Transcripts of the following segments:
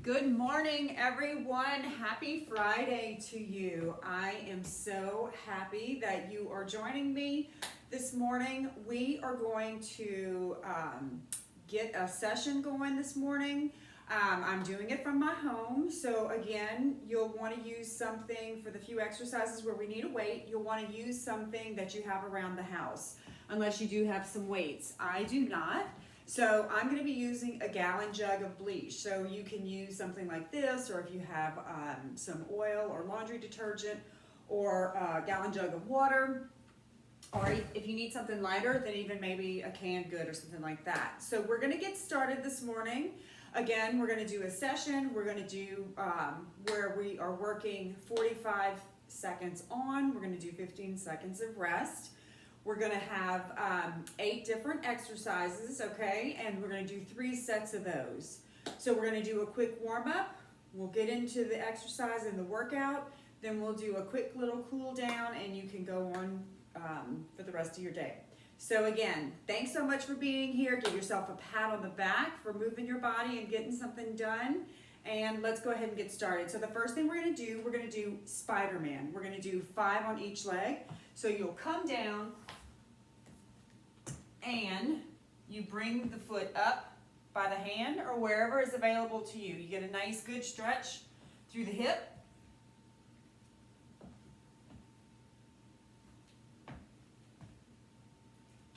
Good morning, everyone. Happy Friday to you. I am so happy that you are joining me this morning. We are going to get a session going this morning. I'm doing it from my home. So again, you'll want to use something for the few exercises where we need a weight. You'll want to use something that you have around the house, unless you do have some weights. I do not. So I'm going to be using a gallon jug of bleach. So you can use something like this, or if you have some oil or laundry detergent, or a gallon jug of water, or if you need something lighter, then even maybe a canned good or something like that. So we're going to get started this morning. Again, we're going to do a session. We're going to do where we are working 45 seconds on. We're going to do 15 seconds of rest. We're going to have 8 different exercises, okay? And we're going to do 3 sets of those. So we're going to do a quick warm-up. We'll get into the exercise and the workout. Then we'll do a quick little cool down, and you can go on for the rest of your day. So again, thanks so much for being here. Give yourself a pat on the back for moving your body and getting something done. And let's go ahead and get started. So the first thing we're going to do Spider-Man. We're going to do 5 on each leg. So you'll come down and you bring the foot up by the hand or wherever is available to you. You get a nice good stretch through the hip.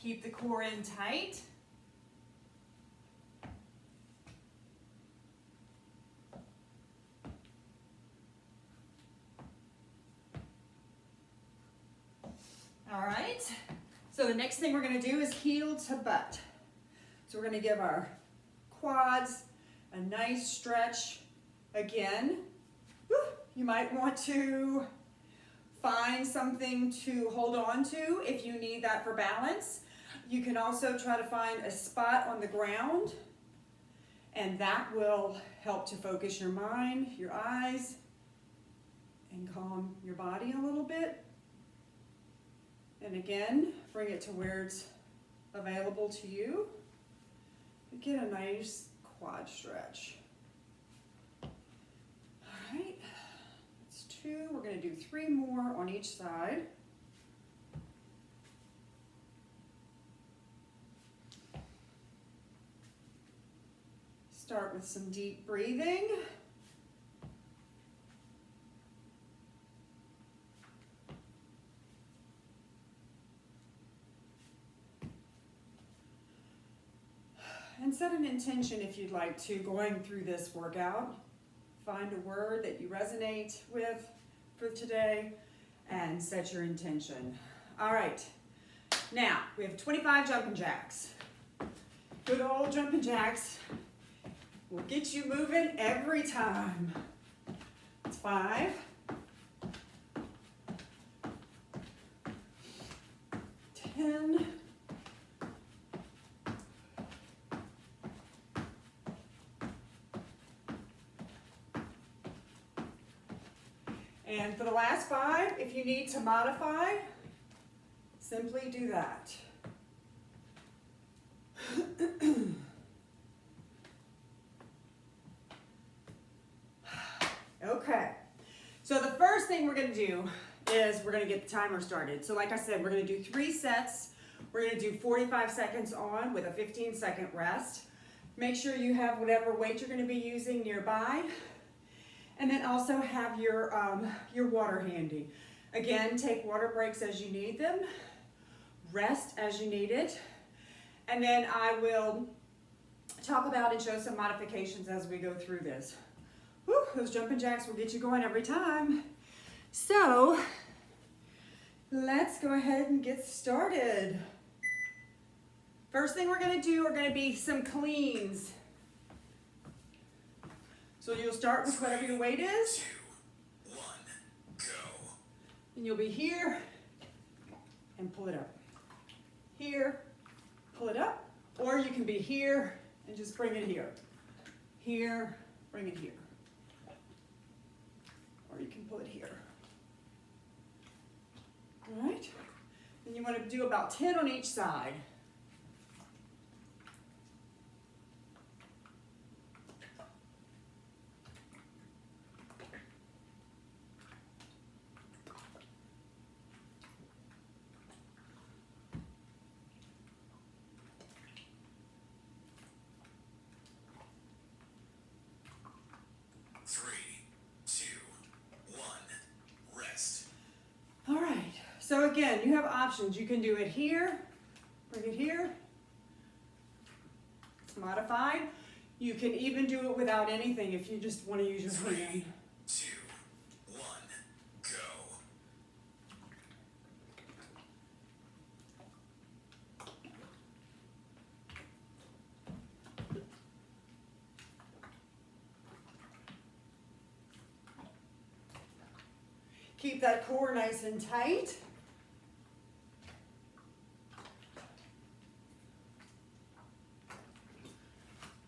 Keep the core in tight. All right. So the next thing we're going to do is heel to butt. So we're going to give our quads a nice stretch again. You might want to find something to hold on to if you need that for balance. You can also try to find a spot on the ground, and that will help to focus your mind, your eyes, and calm your body a little bit. And again, bring it to where it's available to you. Get a nice quad stretch. All right, that's 2. We're going to do 3 more on each side. Start with some deep breathing. And set an intention if you'd like to going through this workout. Find a word that you resonate with for today and set your intention. All right, now we have 25 jumping jacks. Good old jumping jacks will get you moving every time. It's 5, 10, and for the last 5, if you need to modify, simply do that. Okay, so the first thing we're going to do is we're going to get the timer started. So like I said, we're going to do 3 sets. We're going to do 45 seconds on with a 15-second rest. Make sure you have whatever weight you're going to be using nearby. And then also have your water handy. Again, take water breaks as you need them. Rest as you need it. And then I will talk about and show some modifications as we go through this. Whew, those jumping jacks will get you going every time. So let's go ahead and get started. First thing we're going to do are going to be some cleans. So you'll start with whatever your weight is. 2, 1, go. And you'll be here and pull it up. Here, pull it up. Or you can be here and just bring it here. Here, bring it here. Or you can pull it here. All right? And you want to do about 10 on each side. again, you have options. You can do it here, bring it here. It's modified. You can even do it without anything if you just want to use your hand. 3, 2, 1, go. Keep that core nice and tight.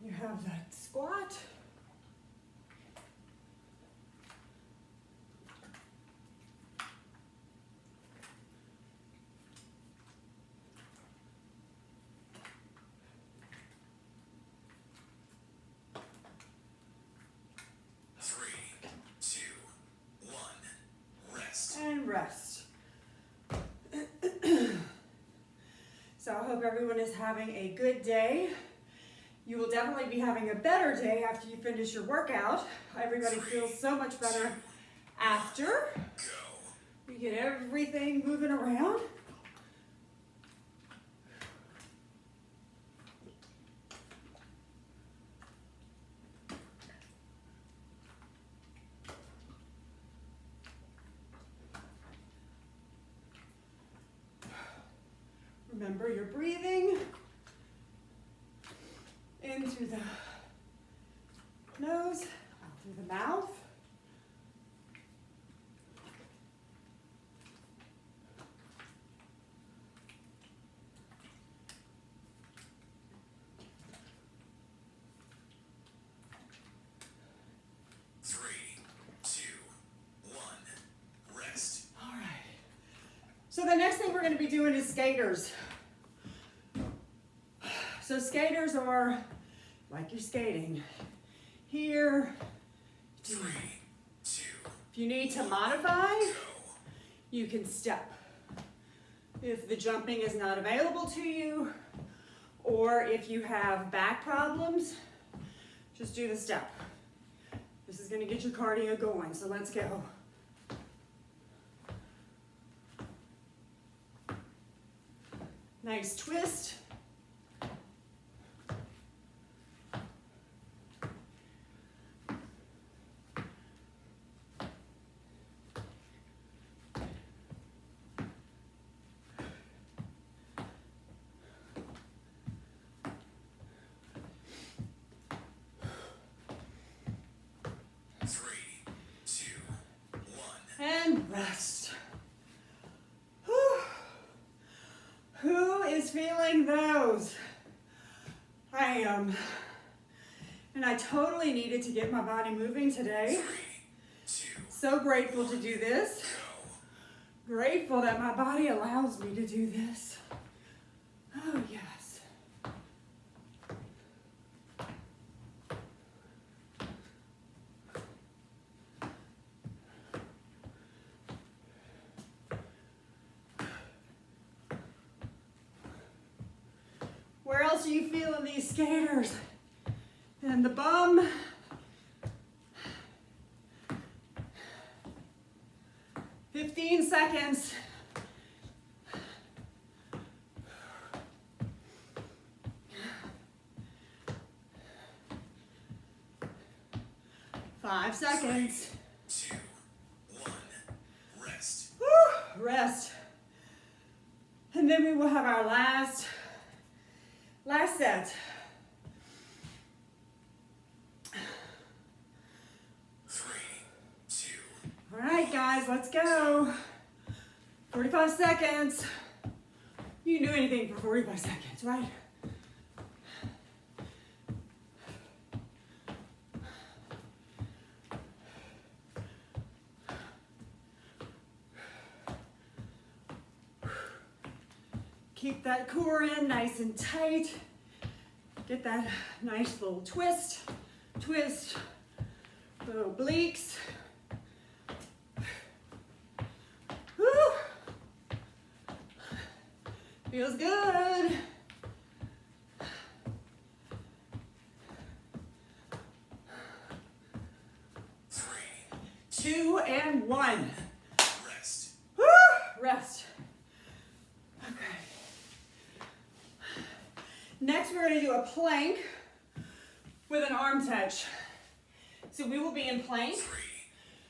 You have that squat. And rest. So I hope everyone is having a good day. You will definitely be having a better day after you finish your workout. Everybody feels so much better after. You get everything moving around. Remember your breathing in through the nose, out through the mouth. So the next thing we're going to be doing is skaters. So skaters are like you're skating. Here, 3, 2, if you need to modify, you can step. If the jumping is not available to you, or if you have back problems, just do the step. This is going to get your cardio going, so let's go. Nice twist. And rest. Whew. Who is feeling those? I am. And I totally needed to get my body moving today. So grateful to do this. Grateful that my body allows me to do this. Oh, yes. Where else are you feeling these skaters? And the bum. "15 seconds. Five seconds. 3, 2, 1, rest. Whew, rest. And then we will have our last set. 3, 2. All right, guys, let's go. 45 seconds. You can do anything for 45 seconds, right? Keep that core in nice and tight. Get that nice little twist, little obliques. Woo! Feels good. 3, 2 and 1. rest. Woo! Rest. plank with an arm touch. So we will be in plank. 3,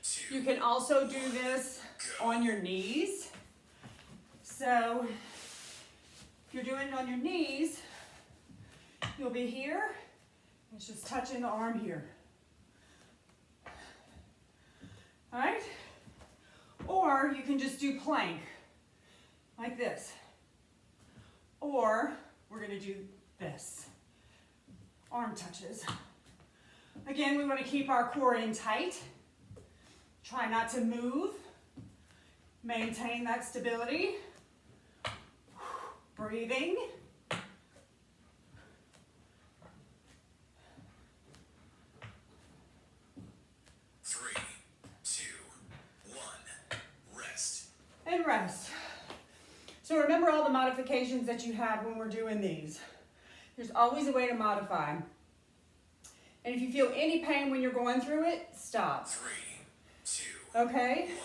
2, You can also do this on your knees. So if you're doing it on your knees, you'll be here. It's just touching the arm here. All right? Or you can just do plank like this. Or we're gonna do this. Arm touches. Again, we want to keep our core in tight. Try not to move. Maintain that stability. Breathing. Three, two, one. Rest. And rest. So remember all the modifications that you have when we're doing these. There's always a way to modify. And if you feel any pain when you're going through it, stop. 3, 2, Okay? 1.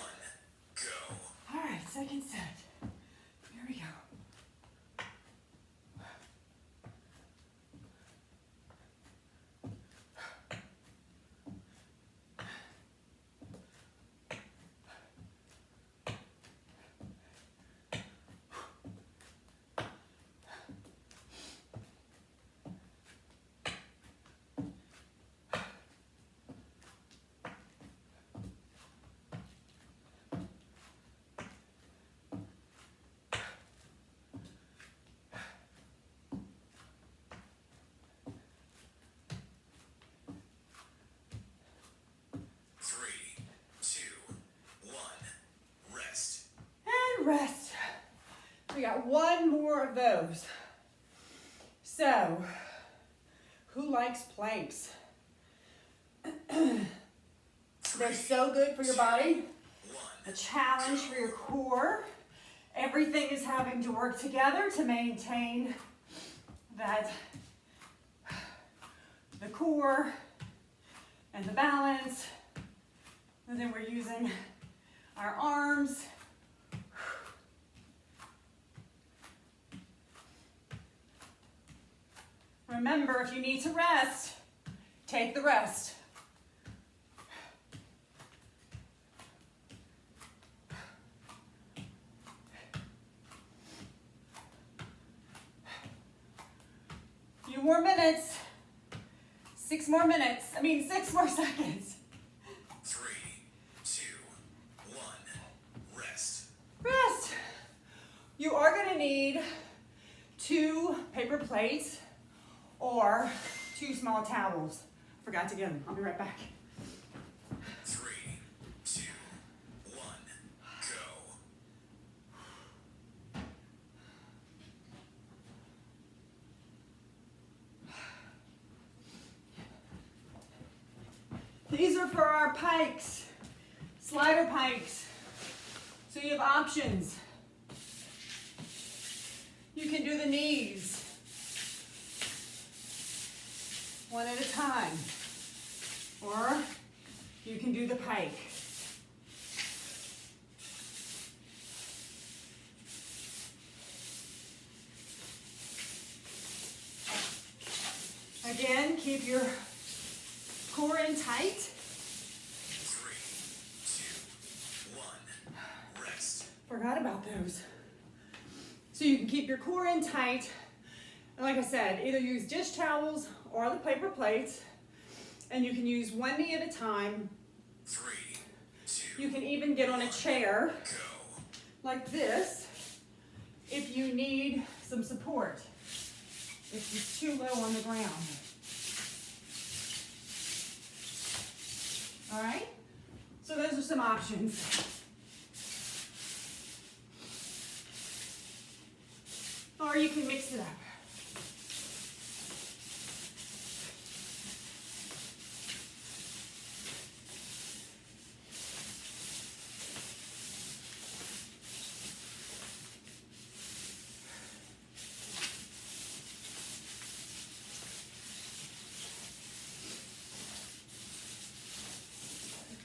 Go. All right, second set. Here we go. Three, two, one. Rest. And rest. We got one more of those. So, who likes planks? They're so good for your body. A challenge for your core. Everything is having to work together to maintain that the core and the balance. And then we're using our arms. Remember, if you need to rest, take the rest. Few more minutes. 6 more minutes. 6 more seconds. 3, 2, 1. Rest. Rest. You are going to need 2 paper plates or 2 small towels. Forgot to get them. I'll be right back. 3, 2, 1. Go. These are for our pikes, slider pikes. So you have options. You can do the knees one at a time, or you can do the pike. Again, keep your core in tight. 3, 2, 1. Rest. Forgot about those. So you can keep your core in tight. And like I said, either use dish towels or the paper plates. And you can use one knee at a time. 3, 2, You can even get on a chair go. like this if you need some support. If you're too low on the ground. All right? So those are some options. Or you can mix it up.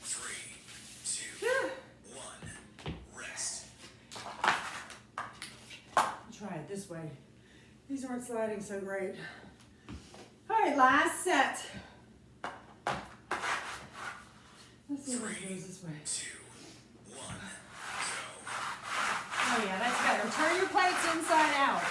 Three, two, one. Rest. Try it this way. These aren't sliding so great. right, last set. Let's see if it 3, goes this way. 2, 1, go. Oh yeah, that's better. Turn your plates inside out.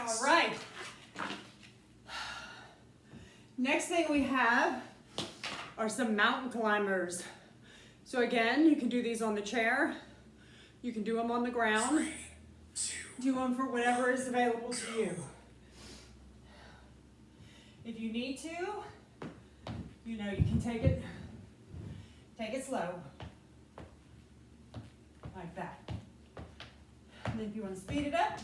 All right. Next thing we have are some mountain climbers. So again, you can do these on the chair. You can do them on the ground. 3, 2, Do them for whatever is available to you. If you need to, you know, you can take it slow. Like that. And then if you want to speed it up,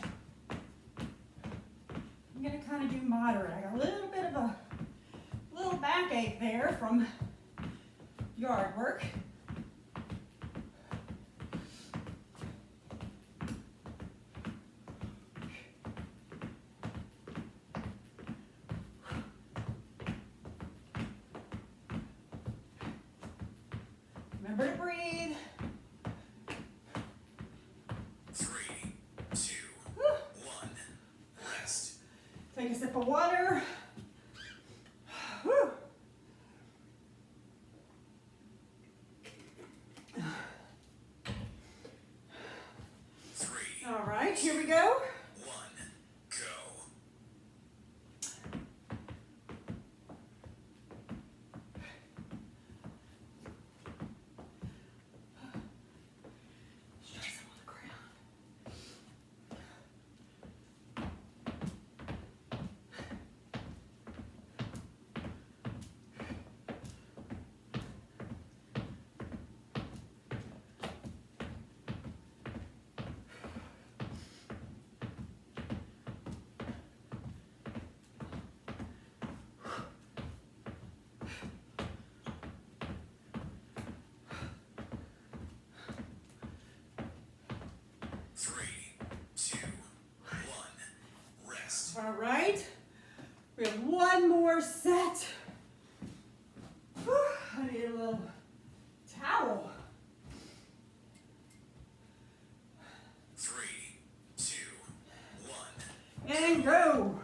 I'm going to kind of do moderate. I got a little bit of a little backache there from yard work. Remember to breathe. 3, 2, 1, rest. Take a sip of water. Whew. All right, here we go. 1, go. Stretch them on the ground. All right, we have one more set. Whew, I need a little towel. 3, 2, 1. And go.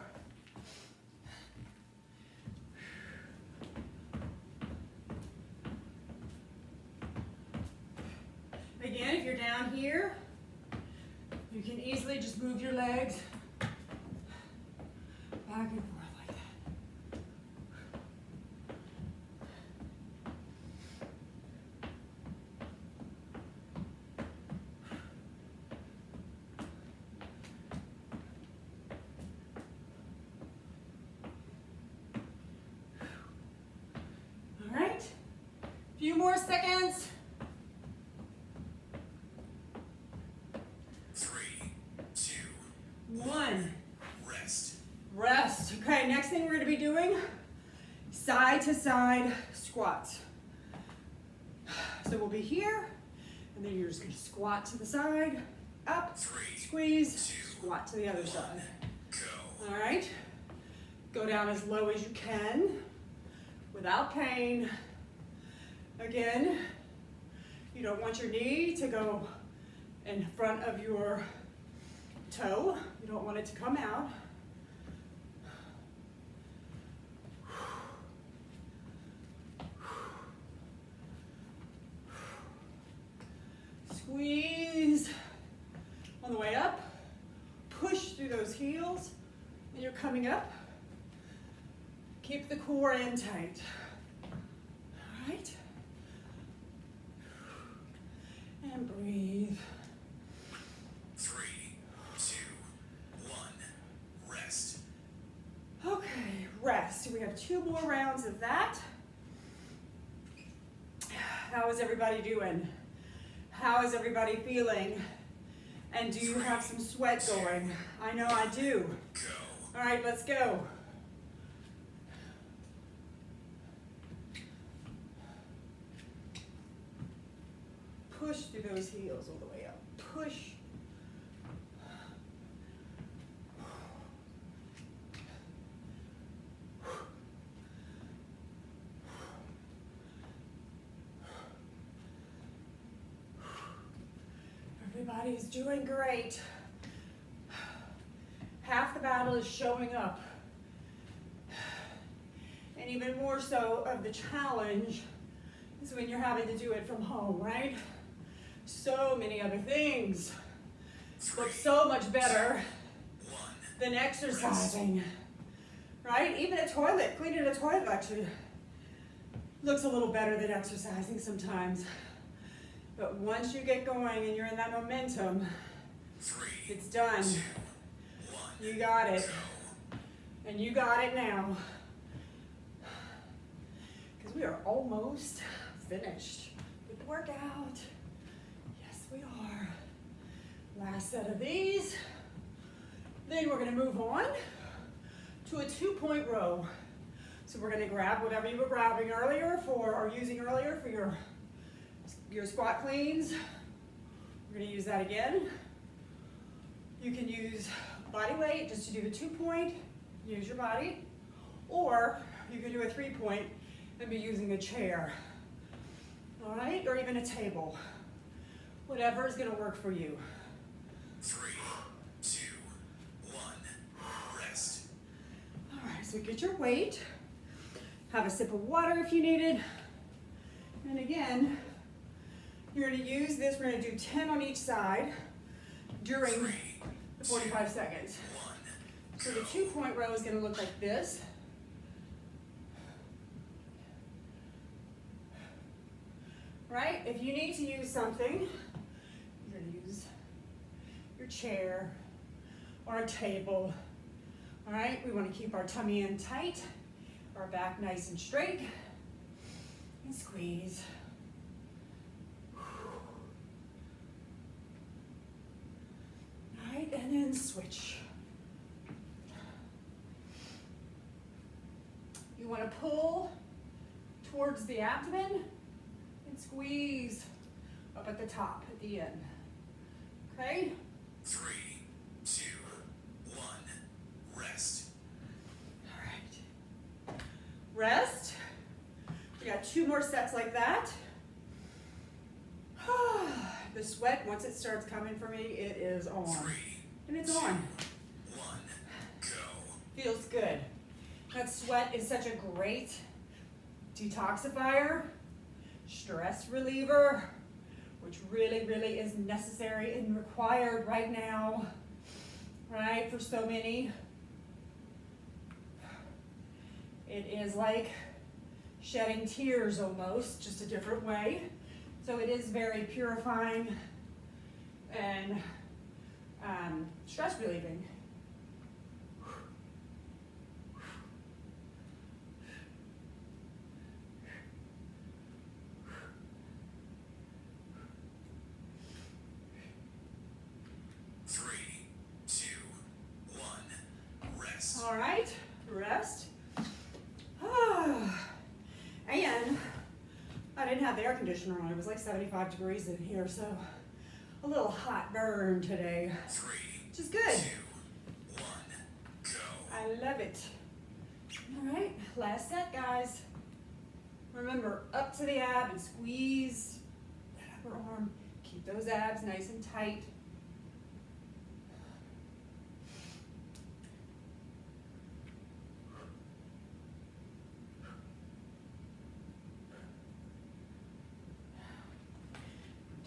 Again, if you're down here, you can easily just move your legs back and forth like that. All right, few more seconds. 3, 2, 1. rest. Rest. Okay, next thing we're going to be doing, side to side squats. So we'll be here, and then you're just going to squat to the side, up, 3, squeeze, squat to the other side. go. All right, go down as low as you can without pain. Again, you don't want your knee to go in front of your toe. You don't want it to come out. Squeeze on the way up. Push through those heels. And you're coming up. Keep the core in tight. All right. And breathe. 3, 2, 1, rest. Okay, rest. We have 2 more rounds of that. How is everybody doing? How is everybody feeling? And do you have some sweat going? I know I do. Go. All right, let's go. Push through those heels all the way up. Push. Everybody's doing great. Half the battle is showing up. And even more so of the challenge is when you're having to do it from home, right? So many other things look so much better than exercising, right? Even a toilet, cleaning a toilet actually looks a little better than exercising sometimes. But once you get going and you're in that momentum, it's done. You got it. And you got it now. Because we are almost finished with the workout. Yes, we are. Last set of these. Then we're going to move on to a 2-point row. So we're going to grab whatever you were grabbing earlier or using earlier for your squat cleans. We're going to use that again. You can use body weight just to do the 2-point, use your body, or you can do a 3-point and be using a chair, all right, or even a table. Whatever is going to work for you. 3, 2, 1, rest. All right, so get your weight. Have a sip of water if you need it. And again, you're going to use this. We're going to do 10 on each side during the 45 seconds. So the 2-point row is going to look like this. Right? If you need to use something, you're going to use your chair or a table. All right? We want to keep our tummy in tight, our back nice and straight, and squeeze. All right, and then switch. You want to pull towards the abdomen and squeeze up at the top, at the end. Okay? 3, 2, 1, rest. All right. Rest. We got 2 more sets like that. The sweat, once it starts coming for me, it is on. 3, And it's 2, on. 1, go. Feels good. That sweat is such a great detoxifier, stress reliever, which really, really is necessary and required right now, right, for so many. It is like shedding tears almost, just a different way. So it is very purifying and stress relieving. All right, rest. And I didn't have the air conditioner on. It was like 75 degrees in here, so a little hot burn today, 3, which is good. 2, 1, go. I love it. All right, last set, guys. Remember, up to the ab and squeeze that upper arm. Keep those abs nice and tight.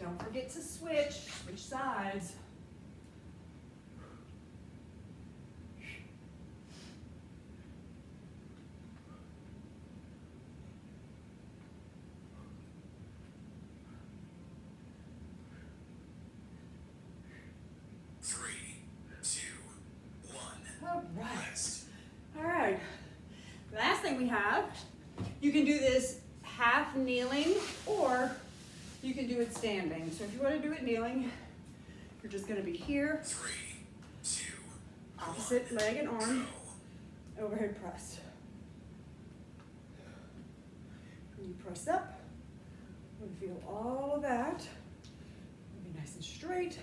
Don't forget to switch sides. All right. Last thing we have, you can do this half kneeling or can do it standing. So if you want to do it kneeling, you're just going to be here, 3, 2, opposite leg and arm, go. overhead press. When you press up, we're going to feel all of that. Be nice and straight.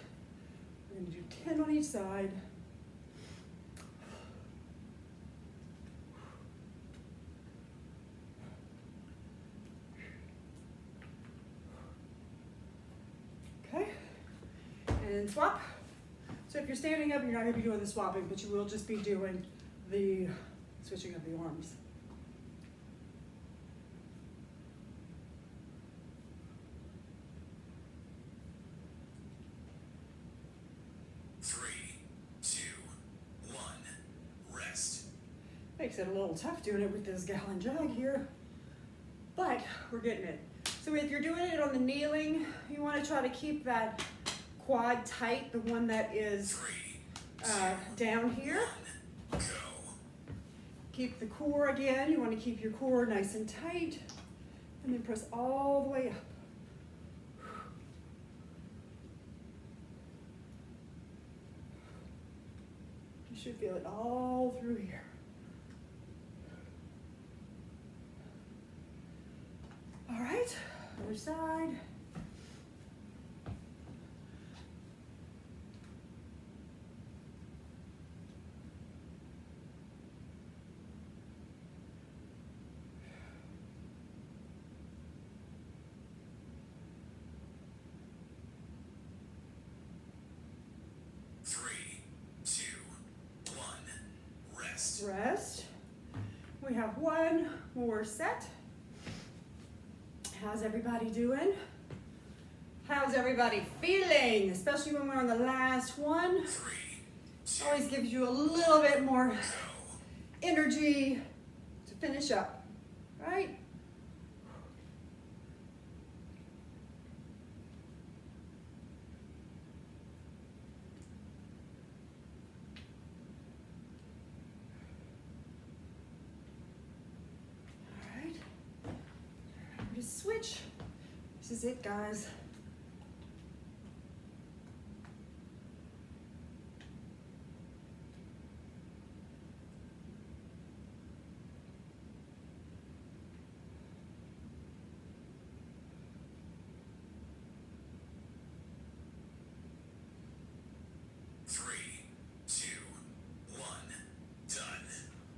We're going to do 10 on each side. Okay, and swap. So if you're standing up, you're not going to be doing the swapping, but you will just be doing the switching of the arms. Makes it a little tough doing it with this gallon jug here, but we're getting it. So if you're doing it on the kneeling, you want to try to keep that quad tight, the one that is down here. Go. Keep the core again. You want to keep your core nice and tight, and then press all the way up. You should feel it all through here. All right, other side. Rest. We have one more set. How's everybody doing? How's everybody feeling? Especially when we're on the last one. Always gives you a little bit more energy to finish up, right? Switch. This is it, guys.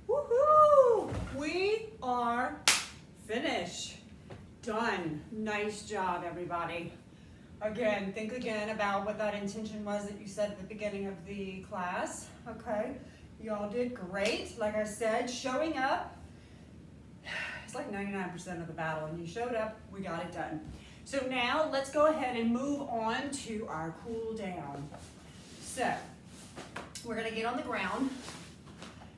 Woohoo! We are finished. Done. Nice job, everybody. Again, think again about what that intention was that you said at the beginning of the class. Okay, y'all did great. Like I said, showing up, it's like 99% of the battle, and you showed up, we got it done. So now let's go ahead and move on to our cool down. So we're gonna get on the ground,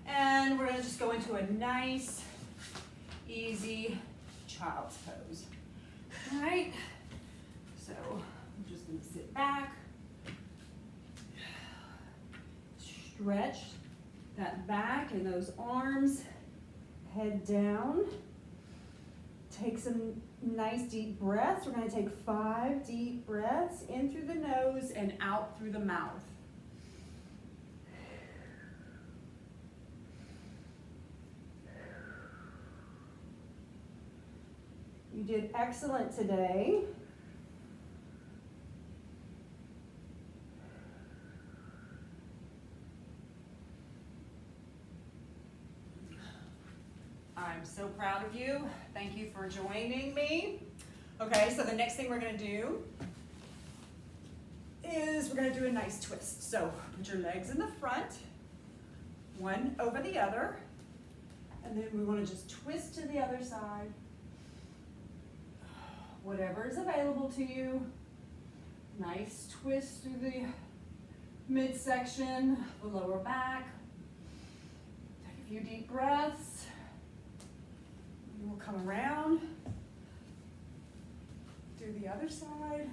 and we're gonna just go into a nice, easy child's pose. All right, so I'm just gonna sit back, stretch that back and those arms, head down, take some nice deep breaths. We're gonna take 5 deep breaths in through the nose and out through the mouth. You did excellent today. I'm so proud of you. Thank you for joining me. Okay, so the next thing we're gonna do is we're gonna do a nice twist. So put your legs in the front, one over the other, and then we wanna just twist to the other side. Whatever is available to you. Nice twist through the midsection, the lower back. Take a few deep breaths. We'll come around, do the other side.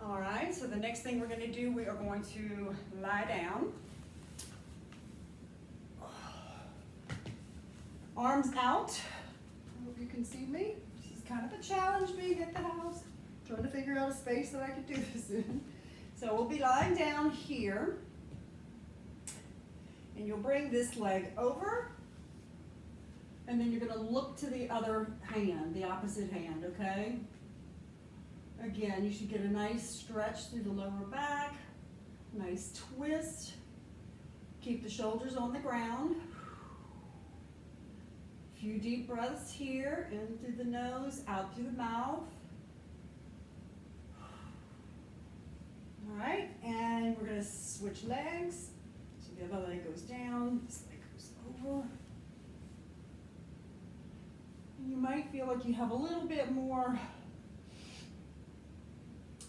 All right, so the next thing we're gonna do, we are going to lie down. Arms out. I hope you can see me. This is kind of a challenge being at the house. Trying to figure out a space that I could do this in. So we'll be lying down here. And you'll bring this leg over. And then you're gonna look to the other hand, the opposite hand, okay? Again, you should get a nice stretch through the lower back, nice twist. Keep the shoulders on the ground. A few deep breaths here, in through the nose, out through the mouth. All right, and we're gonna switch legs. So the other leg goes down, this leg goes over. You might feel like you have a little bit more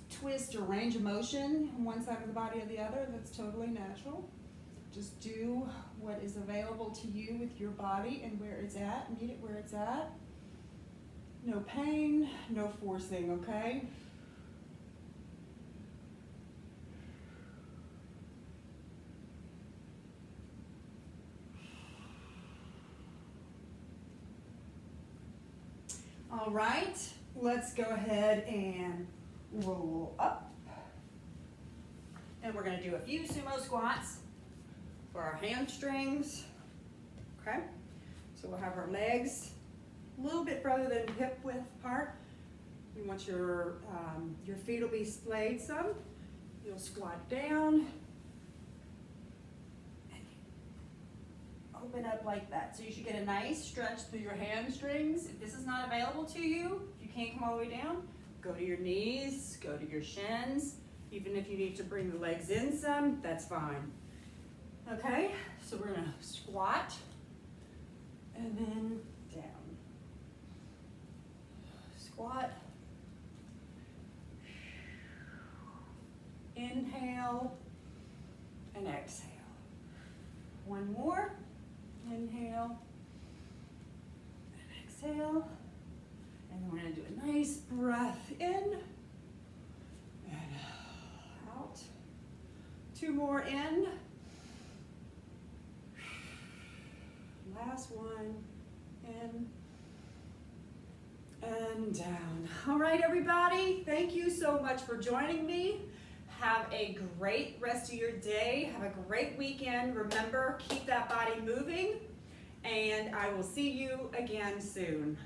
twist or range of motion on one side of the body or the other. That's totally natural. Just do what is available to you with your body and where it's at. Meet it where it's at. No pain, no forcing, okay? All right, let's go ahead and roll up. And we're gonna do a few sumo squats for our hamstrings, okay? So we'll have our legs a little bit further than hip width apart. We want your feet will be splayed some. You'll squat down and open up like that. So you should get a nice stretch through your hamstrings. If this is not available to you, if you can't come all the way down, go to your knees, go to your shins. Even if you need to bring the legs in some, that's fine. Okay, so we're gonna squat and then down. Squat. Inhale and exhale. One more. Inhale and exhale. And then we're gonna do a nice breath in and out. Two more in. Last one, in and down. All right, everybody, thank you so much for joining me. Have a great rest of your day. Have a great weekend. Remember, keep that body moving, and I will see you again soon.